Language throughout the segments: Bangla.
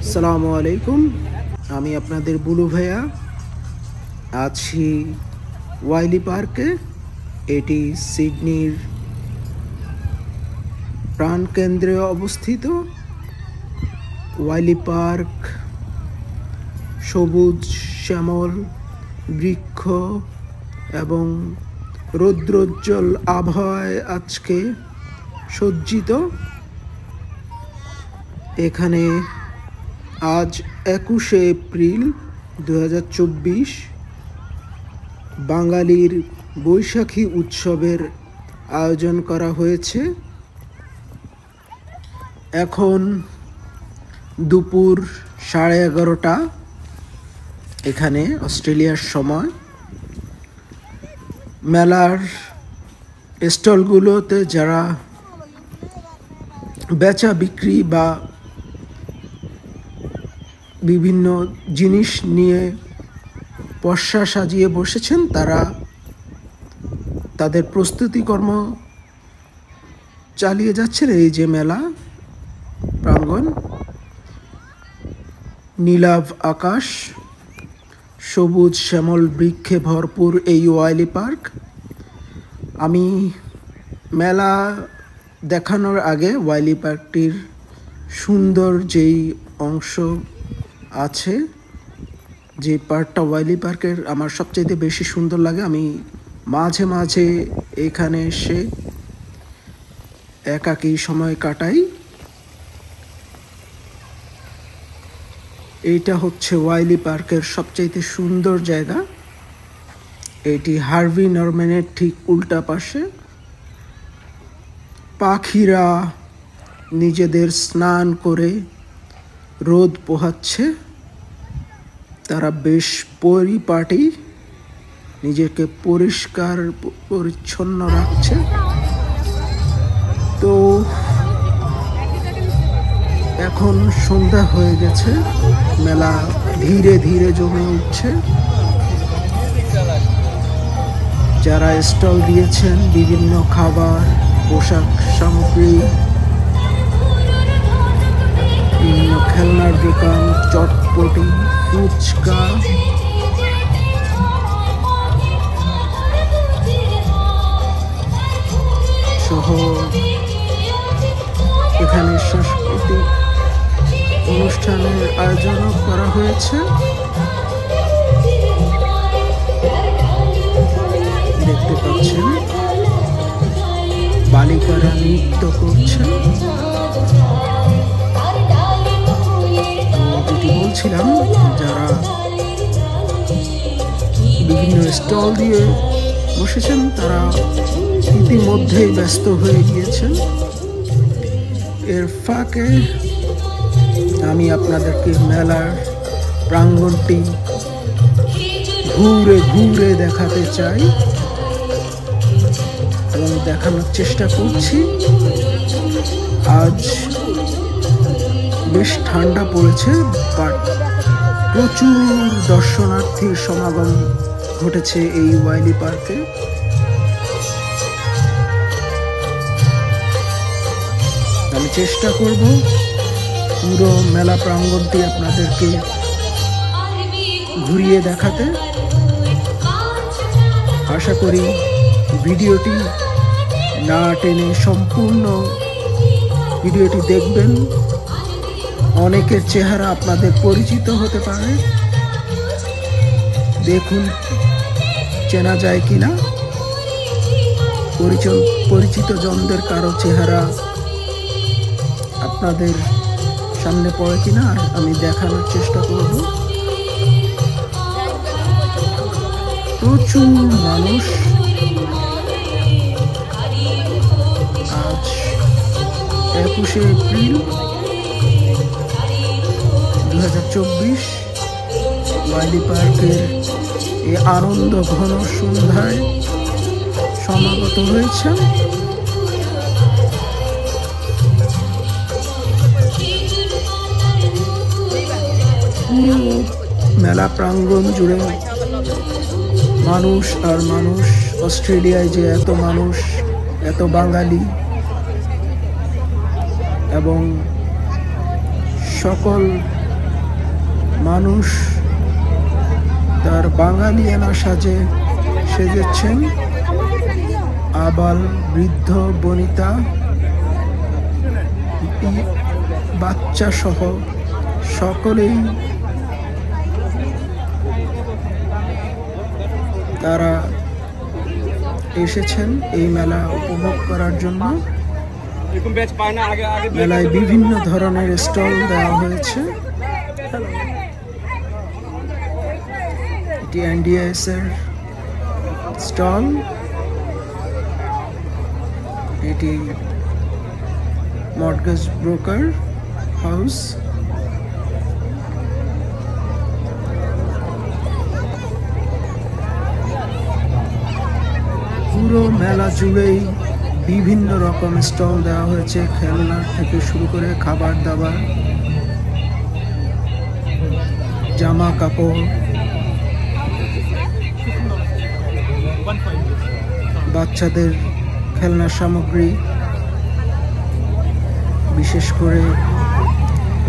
আসসালামু আলাইকুম। আমি আপনাদের বুলু ভাইয়া আছি ওয়াইলি পার্কে। এটি সিডনির প্রাণকেন্দ্রে অবস্থিত। ওয়াইলি পার্ক সবুজ শ্যামল বৃক্ষ এবং রৌদ্রোজ্জ্বল আবহাওয়ায় আজকে সজ্জিত। এখানে আজ 21শে এপ্রিল 2024 বাঙালির বৈশাখী উৎসবের আয়োজন করা হয়েছে। এখন দুপুর 11:30 এখানে অস্ট্রেলিয়ার সময়। মেলার স্টলগুলোতে যারা বেচা বিক্রি বা বিভিন্ন জিনিস নিয়ে পসরা সাজিয়ে বসেছেন, তারা তাদের প্রস্তুতিকর্ম চালিয়ে যাচ্ছেন। এই যে মেলা প্রাঙ্গণ, নীলাভ আকাশ, সবুজ শ্যামল বৃক্ষে ভরপুর এই ওয়াইলি পার্ক। আমি মেলা দেখানোর আগে ওয়াইলি পার্কটির সুন্দর যেই অংশ আছে, যে পার্টটা ওয়াইলি পার্কের আমার সবচেয়ে বেশি সুন্দর লাগে, আমি মাঝে মাঝে এখানে এসে একাকী সময় কাটাই। এইটা হচ্ছে ওয়াইলি পার্কের সবচেয়ে সুন্দর জায়গা। এটি হার্ভি নরম্যানের ঠিক উল্টা পাশে। পাখিরা নিজেদের স্নান করে রোদ পোহাচ্ছে, তারা বেশ পরিপাটি, নিজেকে পরিষ্কার পরিচ্ছন্ন রাখছে। তো এখন সন্ধ্যা হয়ে গেছে, মেলা ধীরে ধীরে জমে উঠছে। যারা স্টল দিয়েছেন বিভিন্ন খাবার, পোশাক সামগ্রী, বিভিন্ন খেলনার দোকান, চটপটি, ফুচকা, সহ এখানে সাংস্কৃতিক অনুষ্ঠানের আয়োজনও করা হয়েছে। দেখতে পাচ্ছেন বালিকারা নৃত্য করছে। যেটি বলছিলাম, যারা বিভিন্ন স্টল দিয়ে বসেছেন তারা ইতিমধ্যেই ব্যস্ত হয়ে গিয়েছেন। এর ফাঁকে আমি আপনাদেরকে মেলার প্রাঙ্গণটি ঘুরে ঘুরে দেখাতে চাই এবং দেখানোর চেষ্টা করছি। আজ বেশ ঠান্ডা পড়েছে, বাট প্রচুর দর্শনার্থীর সমাগম ঘটেছে এই ওয়াইলি পার্কে। আমি চেষ্টা করব পুরো মেলা প্রাঙ্গণটি আপনাদেরকে ঘুরিয়ে দেখাতে। আশা করি ভিডিওটি না টেনে সম্পূর্ণ ভিডিওটি দেখবেন। অনেকের চেহারা আপনাদের পরিচিত হতে পারে, দেখুন চেনা যায় কিনা, পরিচিত জনদের কারো চেহারা আপনাদের সামনে পড়ে কিনা আমি দেখানোর চেষ্টা করব। প্রচুর মানুষ। আজ 21শে এপ্রিল 2024 ওয়াইলি পার্কের এই আনন্দ ঘন সন্ধ্যায় সমাগত হয়েছে। পুরো মেলা প্রাঙ্গণ জুড়ে মানুষ আর মানুষ। অস্ট্রেলিয়ায় যে এত মানুষ, এত বাঙালি এবং সকল মানুষ তার বাঙালিয়ানা সাজে সেজেছেন। আবাল বৃদ্ধ বনিতা বাচ্চা সহ সকলেই তারা এসেছেন এই মেলা উপভোগ করার জন্য। মেলায় বিভিন্ন ধরনের স্টল দেওয়া হয়েছে। এটি NDIS এর স্টল, এটি মর্টগেজ ব্রোকার হাউস। পুরো মেলা জুড়েই বিভিন্ন রকম স্টল দেওয়া হয়েছে, খেলনা থেকে শুরু করে খাবার দাবার, জামা কাপড়, বাচ্চাদের খেলনা সামগ্রী। বিশেষ করে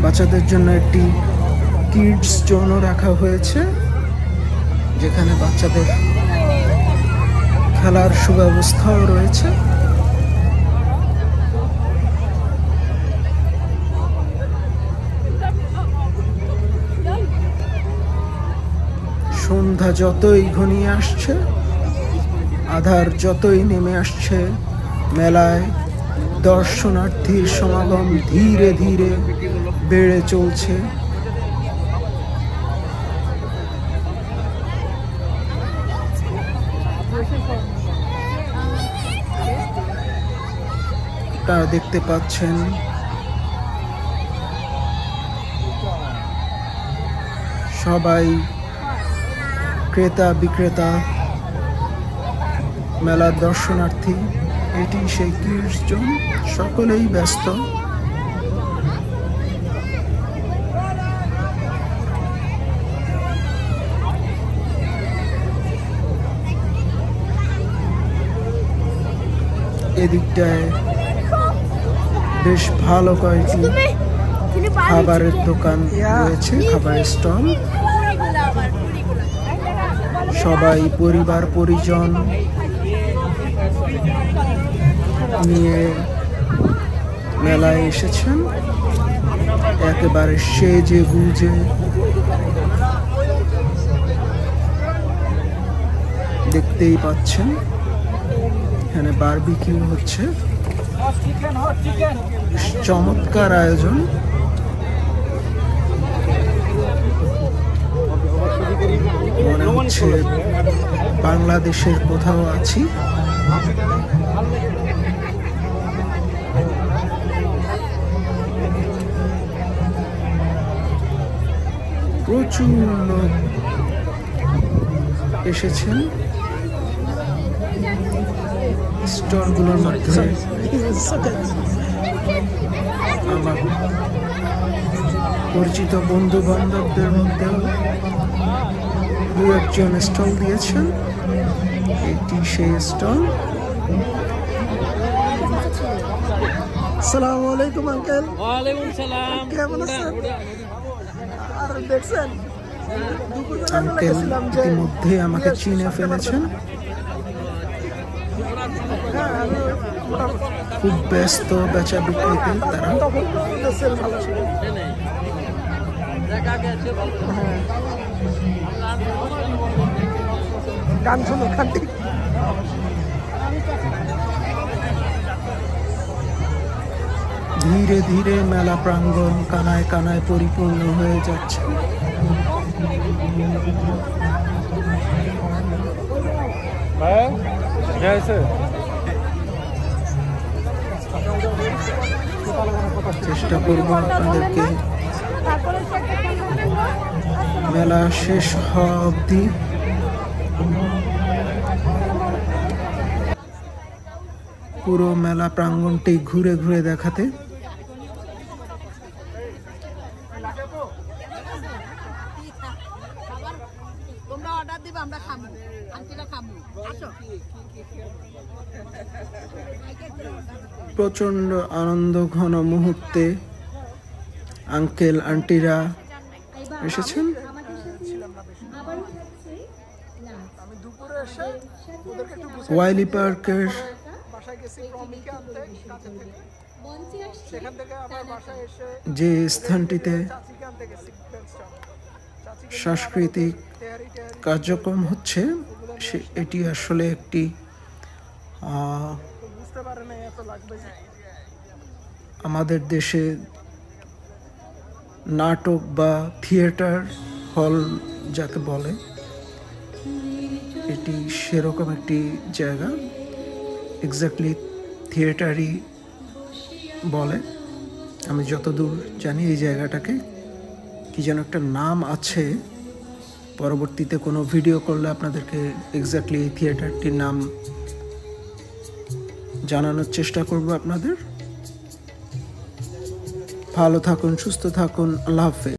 বাচ্চাদের জন্য একটি কিডস জোনও রাখা হয়েছে, যেখানে বাচ্চাদের খেলার সুব্যবস্থাও রয়েছে। সন্ধ্যা যতই ঘনিয়ে আসছে, আধার যতই নেমে আসছে, মেলায় দর্শনার্থীর সমাগম ধীরে ধীরে বেড়ে চলছে। আপনারা দেখতে পাচ্ছেন সবাই ক্রেতা বিক্রেতা, মেলার দর্শনার্থী। এটি সেই কিডস জোন, সকলেই ব্যস্ত। এদিকটায় বেশ ভালো কয়েকটি খাবারের দোকান রয়েছে, খাবারের স্টল। সবাই পরিবার পরিজন নিয়ে মেলায় এসেছেন, একেবারে সেজে গুজে। দেখতেই পাচ্ছেন এখানে বারবিকিউ হচ্ছে, চমৎকার আয়োজন। মনে হচ্ছে বাংলাদেশের কোথাও আছি। প্রচুর লোক এসেছেন। স্টলগুলোর মধ্যে আমার পরিচিত বন্ধু বান্ধবদের মধ্যেও দু একজন স্টল দিয়েছেন। এটি সেই স্টল। আসসালামু আলাইকুম আঙ্কেল। ওয়ালাইকুম সালাম। কেমন আছেন? আর দেখছেন আঙ্কেল ইতিমধ্যে আমাকে চিনে ফেলেছেন। খুব ব্যস্ত বেচা বিক্রিতে তারা। গান শোনো খান্তি। ধীরে ধীরে মেলা প্রাঙ্গণ কানায় কানায় পরিপূর্ণ হয়ে যাচ্ছে। চেষ্টা করব আপনাদেরকে মেলা শেষ হওয়া অবধি পুরো মেলা প্রাঙ্গণটি ঘুরে ঘুরে দেখাতে। প্রচন্ড আনন্দ ঘন মুহূর্তে আঙ্কেল আন্টিরা এসেছেন? ওয়াইলি পার্কের যে স্থানটিতে সাংস্কৃতিক কার্যক্রম হচ্ছে এটি আসলে একটি আমাদের দেশে নাটক বা থিয়েটার হল যাকে বলে, এটি সেরকম একটি জায়গা। এক্স্যাক্টলি থিয়েটারই বলে আমি যতদূর জানি। এই জায়গাটাকে কি যেন একটা নাম আছে, পরবর্তীতে কোনো ভিডিও করলে আপনাদেরকে এক্স্যাক্টলি এই থিয়েটারটির নাম জানানোর চেষ্টা করব আপনাদের। ভালো থাকুন, সুস্থ থাকুন, আল্লাহ হাফেজ।